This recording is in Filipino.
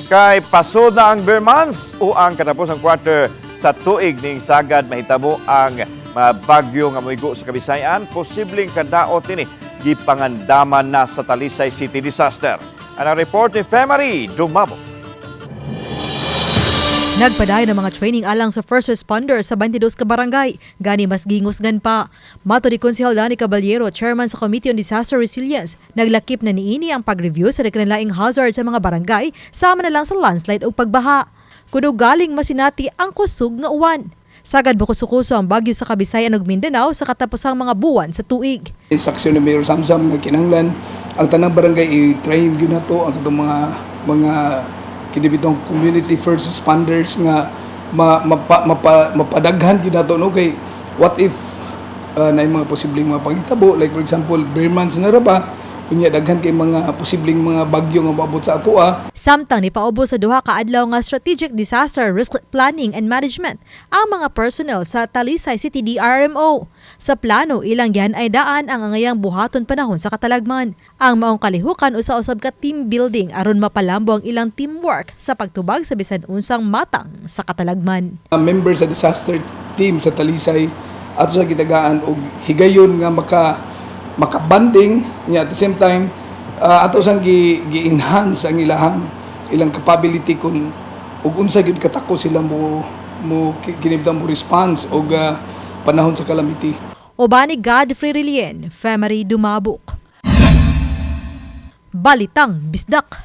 Kay pasod na ang bare months o ang katapos ng quarter sa tuig ning sagad mahitabo ang mga bagyo nga moigo sa Kabisayan, posibleng kadaot ini gipangandaman na sa Talisay City disaster. Ang report ni Femari Dumabo. Nagpaday ng mga training alang sa first responder sa 22 ka barangay. Gani mas gingusgan pa. Mato ni Konsehal Danny Caballero, chairman sa Committee on Disaster Resilience, naglakip na niini ang pag-review sa nagkanilaing hazard sa mga barangay, sama na lang sa landslide o pagbaha. Kuno galing masinati ang kusog nga uwan. Sagad bukuso-kuso ang bagyo sa Kabisayan ug Mindanao sa katapusang mga buwan sa tuig. Instruction ni Mayor Samsam nga kinahanglan ang tanang barangay i-train gyud nato ang katong mga kinibitong community first responders nga mapadaghan gyud nato no kay what if na mga posibleng mga panghitabo, like for example bare months na ra ba unya daghan kay mga posibleng mga bagyo nga moabot sa atoa. Samtang ni paubo sa duha ka adlaw nga strategic disaster risk planning and management ang mga personnel sa Talisay City DRMO. Sa plano ilang yan ay daan ang angayang buhaton panahon sa katalagman. Ang maong kalihukan usa-usab ka team building aron mapalambo ang ilang teamwork sa pagtubag sa bisan unsang matang sa katalagman. Member sa disaster team sa Talisay ato sa gitagaan og higayon nga makabanding niya at the same time ato sang gi-enhance ang ilang capability kung ug unsa gyud katako sila mo kinibutang mo response og panahon sa calamity. Obani Godfrey Rilien, Femari Dumabok. Balitang Bisdak.